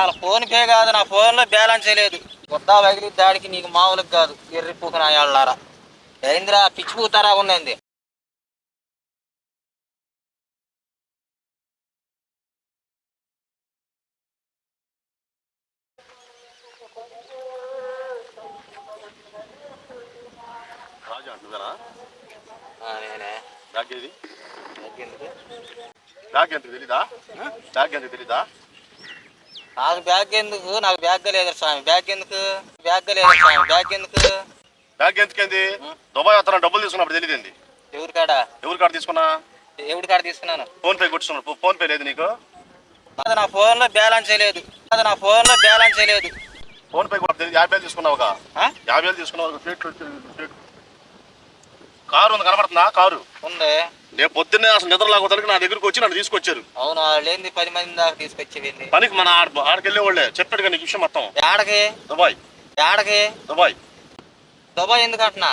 వాళ్ళ phone pay కాదు, నా ఫోన్లో బ్యాలెన్స్ లేదు. కొత్త వగిలి దాడికి నీకు మామూలుగా కాదు. ఎర్రి పూకన వాళ్ళారా ఏంద్రా పిచ్చి పూతారా ఉన్నది. నేనే బ్యాగ్ ఎంత తెలీదా? బ్యాగ్ ఎంత తెలీదా? నాకు బ్యాగ్ ఎందుకు? నాకు బ్యాగ్ లేదు స్వామి. బ్యాగ్ ఎందుకు? బ్యాగ్ లేదు స్వామి. బ్యాగ్ ఎందుకు? బ్యాగ్ ఎందుకేంది? దుబాయ్ వస్తాను డబ్బులు తీసుకున్నప్పుడు తెలియదండి. ఎవరి కాడ? ఎవరి కాడ తీసుకున్నా? ఎవరి కాడ తీసుకున్నాను? ఫోన్ పే కొట్టుకున్నాడు. ఫోన్ పే లేదు నీకు? అది నా ఫోన్లో బ్యాలెన్స్ లేదు. అది నా ఫోన్లో బ్యాలెన్స్ లేదు. ఫోన్ పే కూడా 50,000 తీసుకున్నావుగా? 50,000 తీసుకున్నావు. కారు ఉంది కనబడుతుందా? కారు ఉంది. నేను పొద్దున్నే అసలు నిద్ర లాగోతానికి నా దగ్గరకు వచ్చి నన్ను తీసుకొచ్చారు. అవును, వాళ్ళు ఏంది 10 మంది దాకా తీసుకొచ్చేది పనికి. మన ఆడికి వెళ్ళే వాళ్ళే చెప్పాడు కానీ విషయం మొత్తం. ఏడకి? దుబాయ్. ఏడకి? దుబాయ్. దుబాయ్ ఎందుకంటున్నా?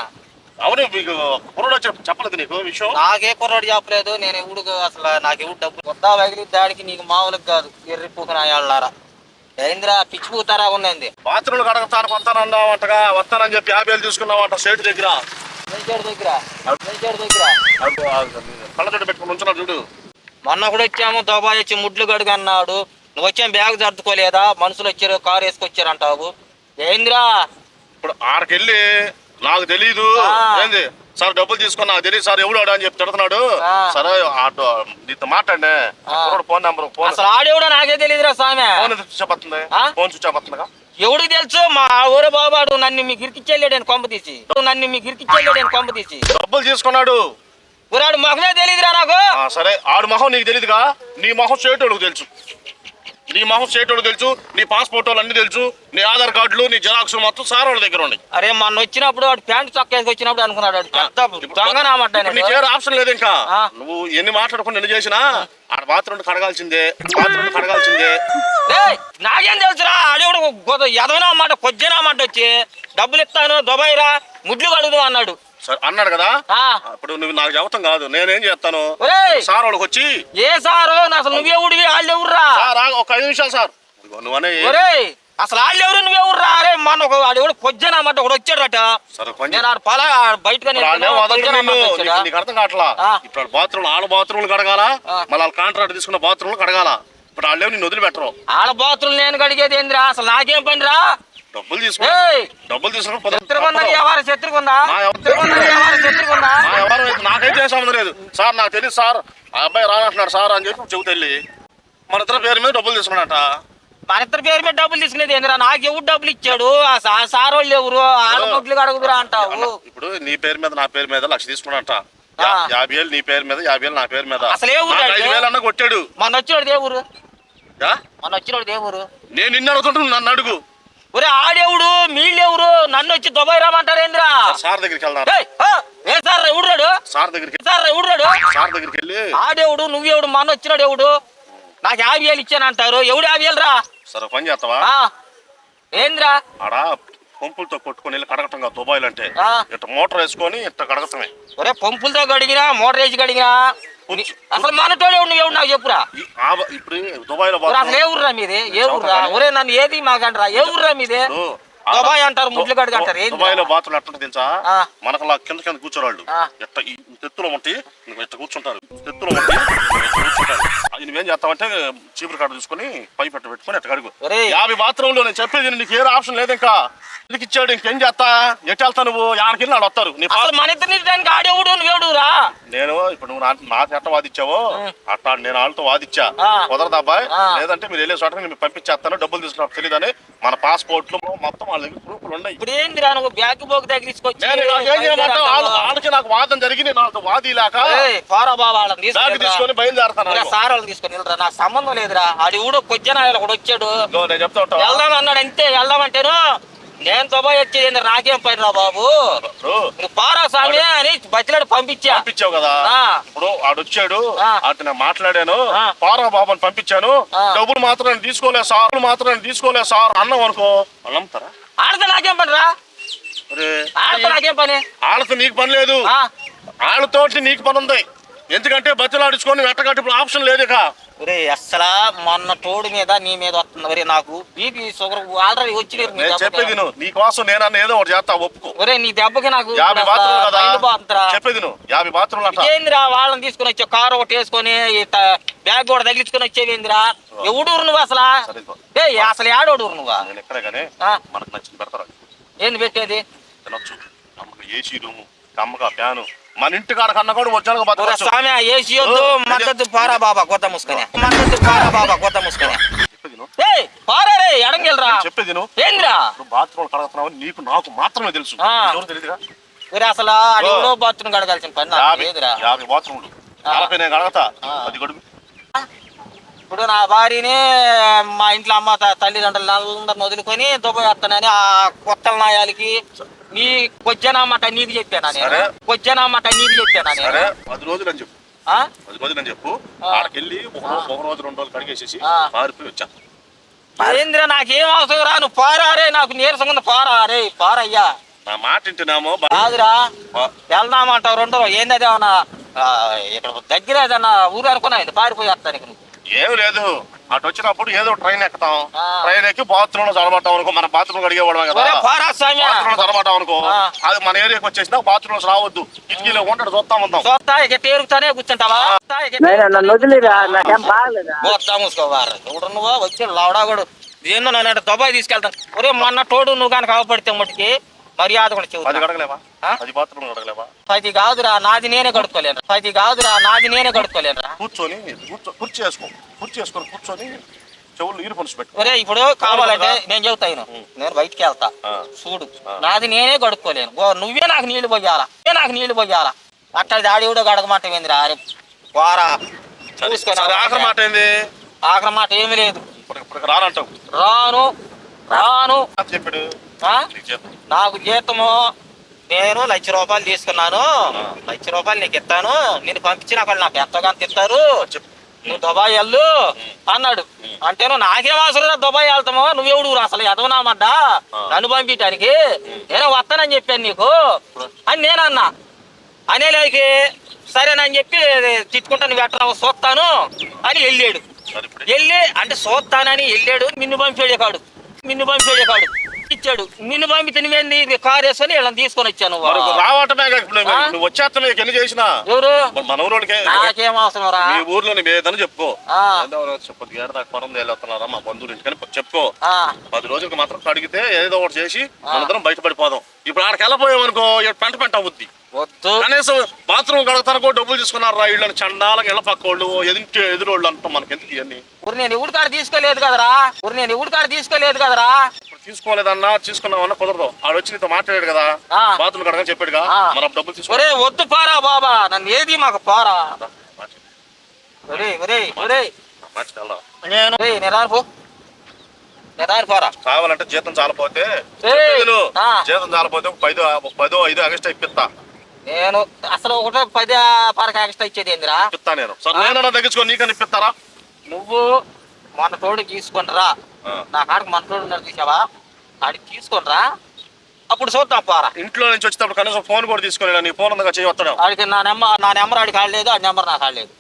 అవును, మీకు కుర్రోడు చెప్పలేదు నీకు విషయం? నాకే కుర్రోడు చెప్పలేదు. నేను ఎవడు అసలు నాకు ఎవడు డబ్బులు కొత్త వగిలి దాడికి నీకు మామూలుగా కాదు. ఎర్రి పూకన వాళ్ళారా ఏంద్రా పిచ్చి పూతారా ఉన్నది. బాత్రూమ్లు కడగతాను వస్తానన్నావంటగా. వస్తానని చెప్పి 50,000 తీసుకున్నావంట స్టేట్ దగ్గర. కళ్ళతోటి పెట్టుకుని ఉంచున్నాడు చూడు. మొన్న కూడా వచ్చాము దుబాయ్ వచ్చి ముడ్లు గడుగు అన్నాడు. నువ్వు వచ్చాము బ్యాగ్ సర్దుకోలేదా? మనుషులు వచ్చారు, కారు వేసుకొచ్చారు అంటావు ఏంద్రా? ఇప్పుడు ఆడికెళ్ళి నాకు తెలీదు ఏంది సార్ డబ్బులు తీసుకుని నాకు తెలియదు సార్ ఎవడు అని చెప్పి తిడుతున్నాడు. సరే నీతో మాట్లాడే ఫోన్ నెంబర్. ఫోన్ అసలు ఆడేవుడో నాకే తెలియదురా స్వామి. ఫోన్ స్విచ్ ఆఫ్ వస్తుంది. ఫోన్ స్విచ్ ఆఫ్ వస్తుందిగా. ఎవడికి తెలుసు? మా ఊరే బాబాడు నన్ను మీకు ఇరికిచ్చేళ్ళాడు కొంప తీసి. డబ్బులు తీసుకున్నాడు. ఊరాడు మొహమే తెలియదురా నాకు. సరే ఆడు మొహం నీకు తెలియదుగా. నీ మొహం స్టేటోడుకు తెలుసు. నీ మొహం స్టేటోడు తెలుసు. నీ పాస్పోర్ట్ అన్ని తెలుసు. నీ ఆధార్ కార్డులు, నీ జిరాక్స్ మొత్తం సార్ వాళ్ళ దగ్గర ఉన్నాయి. అరే మొన్న వచ్చినప్పుడు వాడు ప్యాంటు చొక్కేసి వచ్చినప్పుడు అనుకున్నాడు నీకు ఏ ఆప్షన్ లేదు. ఇంకా నువ్వు ఎన్ని మాట్లాడకుండా ఎన్ని చేసినా ఆడ బాత్రూమ్ కడగాల్సిందే. నాకేం తెలుసురా? ఆడేవుడు ఎదవనా మాట కొజ్జనా మాట వచ్చి డబ్బులు ఇస్తాను దుబాయ్ రా ముడ్లు కడుగుదాం అన్నాడు. అన్నాడు కదా. ఇప్పుడు నువ్వు నాకు చెబుతాం కాదు, నేనేం చేస్తాను సార్ వాళ్ళకి వచ్చి. ఏ సారు? అసలు నువ్వెవడివి? వాళ్ళు ఎవర్రా? ఒక 5 నిమిషాలు సార్. నువ్వనే అసలు వాళ్ళు ఎవరు నువ్వెవర్రా? అరే మన వాడు కొజ్జనమాట ఒకడు వచ్చాడట. బయటకు అర్థం కావట్లా. ఇప్పుడు బాత్రూమ్ ఆడ బాత్రూమ్లు కడగాల, మళ్ళీ కాంట్రాక్ట్ తీసుకున్న బాత్రూమ్లు కడగాల. ఇప్పుడు వాళ్ళు నిన్ను వదిలిపెట్టరు. ఆడ బాత్రూమ్ నేను కడిగేది ఏందిరా? అసలు నాకేం పని రా? డబ్బులు తీసుకుని నాకైతే సంబంధం లేదు సార్. నాకు తెలియదు సార్. ఆ అబ్బాయి రానంటున్నాడు సార్ అని చెప్పి చెబుతెళ్ళి మన ఇద్దరు పేరు మీద డబ్బులు తీసుకున్నాట. మన ఇద్దరు పేరు మీద డబ్బులు తీసుకునేది ఏందిరా? నాకు ఎవరు డబ్బులు ఇచ్చాడు? సార్ వాళ్ళు ఎవరు? ఆడ డబ్బులు అడుగుదురా అంటావు. ఇప్పుడు నీ పేరు మీద నా పేరు మీద 1,00,000 తీసుకున్నాట. 50,000 నీ పేరు మీద, 50,000 నా పేరు మీద. అసలు ఏ ఊరు? 5,000 అన్న కొట్టాడు. మన వచ్చినోడు ఏ ఊరు? నేను నిన్ను అడుగుతుంటాను, నన్ను అడుగు. ఒరే ఆడేవుడు మీళ్ళెవరు? నన్ను వచ్చి దుబాయ్ రామంటారేంద్రా? సార్ దగ్గరికి వెళ్దాం. ఏ సార్ ఎవడు? సార్ దగ్గరికి వెళ్ళి ఆడేవుడు నువ్వెవడు? మన వచ్చినాడు ఎవడు? నాకు 50,000 ఇచ్చానంటారు. ఎవడు 50,000 రా? సరే పని చేస్తావా? ఏంద్రా ఆడ పంపులతో కొట్టుకుని వెళ్ళి కడగటం కాదు దుబాయ్లు అంటే. ఇట్ట మోటార్ వేసుకొని ఇట్ట కడగటమే. ఒరే పంపులతో కడిగినా మోటార్ వేసి కడిగినా అసలు మనటోడే నువ్వు నాకు చెప్పురా. ఇప్పుడు దుబాయ్ లో అసలు ఏ ఊర్రా మీది? ఏ ఊర్రా? ఒరే నన్ను ఏది మాకంటరా? ఏ ఊర్రా మీది? దుబాయ్ అంటారు, ముడ్లు కడిగి అంటారు. దుబాయ్ లో బాత్రూమ్ ఎట్లా తెలుసా? మనకు కింద కూర్చోరాళ్ళు ఎట్ట తెత్తులో ఉంటే ఇట్ట కూర్చుంటారు. నువ్వేం చేస్తావంటే చీపురు కాడ చూసుకొని పైప్ పెట్టుకొని ఎట్ట కడుగు. 50 బాత్రూంలో నేను చెప్పేది నీకు ఏ ఆప్షన్ లేదు. ఇంకా ఎందుకు ఇచ్చాడు? ఇంకేం చేస్తా? ఎట్టు వెళ్తా నువ్వు? ఆడకెళ్ళి నాడు వస్తారు. మన ఇద్దరిని ఆడేవుడు నువ్వేడురా? నేను ఇప్పుడు నువ్వు నా ఎట్ట వాదిచ్చావో అట్లా నేను వాళ్ళతో వాదిచ్చా. కుదరదు అబ్బాయి. లేదంటే మీరు వెళ్ళే చోటకి నేను పంపించేస్తాను. డబ్బులు తీసుకున్నా తెలియదని మన పాస్పోర్ట్లు మొత్తం వాళ్ళ దగ్గర ప్రూఫ్లు ఉన్నాయి. ఇప్పుడు ఏందిరా నువ్వు బ్యాగ్ బోక్ దగ్గర తీసుకొచ్చి వాళ్ళకి నాకు వాదం జరిగి నేను వాళ్ళతో వాదిలాక తీసుకొని బయలుదేరతాను. సార్ వాళ్ళని తీసుకొని వెళ్ళరా? నాకు సంబంధం లేదురా. ఆడి ఊడో కొజ్జన కూడా వచ్చాడు. నేను చెప్తా ఉంటాను వెళ్దాం అన్నాడు. అంతే వెళ్దామంటేను నేను దుబాయ్ వచ్చేది నాకేం పని రా బాబు? నువ్వు పారా స్వామి అని బతిలాడు పంపించావు కదా. ఇప్పుడు ఆడొచ్చాడు, అటు మాట్లాడాను, పారా బాబు అని పంపించాను. డబ్బులు మాత్రం తీసుకోలేదు సార్ అన్నాం అనుకో, వాళ్ళు నమ్ముతారా? ఆడతో నాకేం పని రా? నాకేం పని? వాళ్ళతో నీకు పని లేదు, వాళ్ళతోటి నీకు పని ఉంది. ఎందుకంటే బతిలాడించుకొని వెట్టగట్టి ఇప్పుడు ఆప్షన్ లేదు ఇక. ఒరే అస్సలా మొన్న తోడు మీద నీ మీద వస్తుంది. ఒరే నాకు బీపీ షుగర్ ఆల్రెడీ వచ్చి నేను చెప్పేది నువ్వు నీ కోసం నేనన్న ఏదో ఒకటి చేస్తా ఒప్పుకో. ఒరే నీ దెబ్బకి నాకు 50 బాత్రూమ్ కదా చెప్పేది నువ్వు 50 బాత్రూమ్లు ఏందిరా వాళ్ళని తీసుకుని వచ్చావు కారు ఒకటి వేసుకొని బ్యాగ్ కూడా తగిలించుకొని వచ్చేవేందిరా ఎవడూరు నువ్వు అసలు అసలు ఏడోడూరు నువ్వా నేను ఎక్కడే కానీ మనకు నచ్చింది పెడతారా ఏంది పెట్టేది తినొచ్చు అమ్మకి ఏసీ రూము కమ్మగా ఫ్యాను మన ఇంటి కాడ కన్నా కూడా వచ్చాను స్వామి ఏసీ వద్దు మద్దతు పారా బాబా కొత్త ముసుకొని మద్దతు పారా బాబా కొత్త ముసుకొని పారే ఎడంగిల్రా చెప్పేది నువ్వు ఏందిరా బాత్రూమ్ కడుగుతున్నావు నీకు నాకు మాత్రమే తెలుసు తెలియదుగా అసలు అడిలో బాత్రూమ్ కడగాల్సిన పని లేదురా 50 బాత్రూమ్లు 40 నేను కడగతా 10 గడుగు. ఇప్పుడు నా భార్యని మా ఇంట్లో అమ్మ తల్లిదండ్రులు అందరిని వదులుకొని దుబ్బేస్తానని ఆ కొత్త నాయాలకి నీ కొజ్జనామాట నీకు చెప్పాను నేను కొజ్జనామాట నీకు చెప్పాను నేను 10 రోజులు అని చెప్పు 10 రోజులు అని చెప్పు ఆడకెళ్ళి ఒక రోజు 2 రోజులు కడిగేసేసి పారిపోయి వచ్చా. ఏంద్ర నాకేం అవసరం రా నువ్వు పారారే నాకు నీరసంగా ఉంది పారారే పారయ్యా నా మాట వింటున్నామో కాదురా వెళ్దామంటావు 2 రోజులు ఏంది అదేమన్నా ఇక్కడ దగ్గర ఏదన్నా ఊరు అనుకున్నా పారిపోయి వస్తాను నువ్వు ఏం లేదు అటు వచ్చినప్పుడు ఏదో ట్రైన్ ఎక్కుతాం ట్రైన్ ఎక్కి బాత్రూమ్ లో చదవటం అనుకో మన బాత్రూమ్ అడిగేవాడు కదా బాత్రూమ్ చదవటం అనుకో అది మన ఏరియాకి వచ్చేసినా బాత్రూమ్ రావద్దు కిటికీలో ఉంటాడు చూస్తా ఉంటాం తేరుతానే కూర్చుంటావా నువ్వు వచ్చి లవడాగడు ఏందో నన్ను దుబాయ్ తీసుకెళ్తాను ఒరే మొన్న తోడు నువ్వు కానీ కావపడితే మటుకి మర్యాద కూడా చెబుతా 10 కాదురా నాది నేనే కడుక్కోలేను 10 కాదురా నాది నేనే కడుక్కోలేను కుర్చీ వేసుకొని కూర్చొని చెవులు నీరు పొలుసు పెట్టు. ఒరే ఇప్పుడు కావాలంటే నేను చెబుతాను నేను బయటికి వెళ్తా చూడు నాది నేనే కడుక్కోలేను నువ్వే నాకు నీళ్లు పోయాలా అట్లా దాడి కూడా గడగమాట ఏంది రా వారా చూసుకొని ఆఖరి మాట ఏంది ఆఖరి మాట ఏమి లేదు రానంటావు రాను చెప్పాడు నాకు జీతము నేను 1,00,000 రూపాయలు తీసుకున్నాను 1,00,000 రూపాయలు నీకు ఇస్తాను నేను పంపించిన వాళ్ళు నాకు ఎంతగానో తిస్తారు నువ్వు దుబాయ్ వెళ్ళు అన్నాడు. అంటే నాకేం అవసరం దుబాయ్ వెళ్తామో నువ్వెవడు అసలు ఎదవనామడ్డా నన్ను పంపించడానికి నేను వస్తానని చెప్పాను నీకు అని నేనన్నా అనేలేకి సరేనని చెప్పి తిట్టుకుంటా నువ్వు ఎట్లా చూస్తాను అని వెళ్ళాడు అంటే చూస్తానని వెళ్ళాడు నిన్ను పంపించాడు ఇచ్చాడు నిన్ను పంపితే నువ్వేంది కారు వేసుకొని వీళ్ళని తీసుకొని వచ్చాను రావటమే నువ్వు వచ్చేస్తాను ఎన్ని చేసినా ఎవరు మన ఊరోడికి నాకేం అవసరం రా మీ ఊర్లో ఏదని చెప్పుకో చెప్పు ఏడు దాకా పొలం వెళ్ళొస్తున్నారా మా బంధువులు ఇంటికని చెప్పుకో 10 రోజులకి మాత్రం కడిగితే ఏదో ఒకటి చేసి మనందరం బయటపడిపోదాం. ఇప్పుడు ఆడికి వెళ్ళిపోయాం అనుకో పెంట అవుద్ది వద్దు కనీసం బాత్రూమ్ కడతారో డబ్బులు తీసుకున్నారా వీళ్ళని చండాలకు ఇళ్ళ పక్క వాళ్ళు ఎదురోళ్ళు అంటాం మనకి ఎందుకు ఇవన్నీ నేను ఎవరి కాడ తీసుకోలేదు కదరా ఇప్పుడు తీసుకోలేదన్నా తీసుకున్నామన్నా కుదరదు ఆడు వచ్చి నీతో మాట్లాడాడు కదా బాత్రూమ్ కడగని చెప్పాడుగా మనం డబ్బులు తీసుకో వద్దు పారా బాబా నన్ను ఏది మాకు పారా కావాలంటే జీతం చాలపోతే 10 5 ఎక్స్ట్రా ఇప్పిస్తా నేను అసలు 10 పరకు ఎక్స్ట్రా ఇచ్చేది ఏందిరా ఇప్పిస్తా నేను నేను తగ్గించుకో నీకని ఇప్పిస్తారా నువ్వు మన తోడు తీసుకుంటారా నా కాడికి మన తోడు తీసావా ఆడికి తీసుకుంటారా అప్పుడు చూద్దాం పారా ఇంట్లో నుంచి వచ్చేటప్పుడు కనీసం ఫోన్ కూడా తీసుకుని నీ ఫోన్ ఉందా చేయవస్తాడు ఆడికి నా నెంబర్ ఆడికి ఆడలేదు ఆ నెంబర్ నాకు ఆడలేదు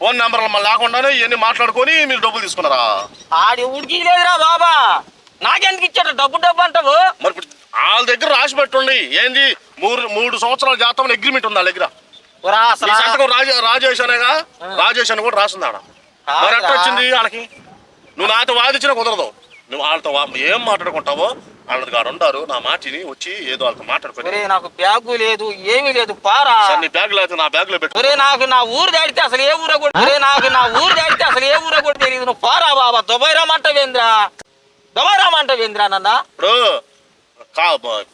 ఫోన్ నెంబర్ మళ్ళీ లేకుండానే ఇవన్నీ మాట్లాడుకొని మీరు డబ్బులు తీసుకున్నారా ఆడి ఉడికి లేదురా బాబా నాకెందుకు ఇచ్చాడు డబ్బు అంటావు మరి వాళ్ళ దగ్గర రాసి పెట్టుండి ఏంది 3 సంవత్సరాల జాతం అగ్రిమెంట్ ఉంది వాళ్ళ దగ్గర రాజేష్ అనేగా రాజేష్ అని కూడా రాసిందాడ మరి ఎట్లా వచ్చింది వాళ్ళకి నువ్వు నాతో వాదించినా కుదరదు నువ్వు వాళ్ళతో ఏం మాట్లాడుకుంటావో వాళ్ళది కాడు ఉంటారు నా మాటిని వచ్చి ఏదో వాళ్ళతో మాట్లాడుకో నాకు బ్యాగు లేదు ఏమీ లేదు పారా నీ బ్యాగ్ లేదు నా బ్యాగ్ లో పెట్టు నాకు నా ఊరు దాడితే అసలు ఏ ఊర కూడా తెలియదు నువ్వు పారా బాబా దుబాయ్ రామంటావేంద్రా నన్న ఇప్పుడు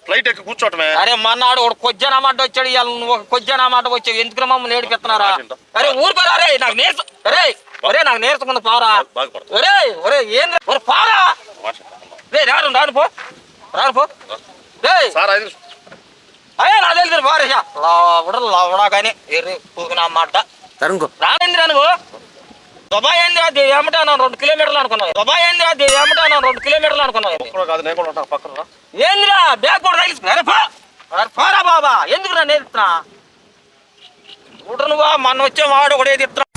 ఫ్లైట్ ఎక్కి కూర్చోటమే అరే మన్నాడు ఒక కొజ్జనామాట వచ్చాడు ఇవాళ నువ్వు ఒక కొజ్జనామాట వచ్చావు ఎందుకు మమ్మల్ని ఏడిపెత్తున్నారా అరే ఊరు పరా నాకు నాకు నేర్చుకుంది పారా ఏం పారా రాను పో అయ్యా నా తెలియదు పారేసా లవడా కానీ పూకునమాట రానేంద్రా నువ్వు దుబాయ్ ఏంది అది ఏమంటే 2 కిలోమీటర్లు అనుకున్నావు ఏందిరా బ్యాగ్ కూడా తగిలించుకున్నా పోరా బాబా ఎందుకు రా నేర్చుకున్నా ఇప్పుడు నువ్వు మొన్న వచ్చే వాడు ఒకటే చెప్తున్నా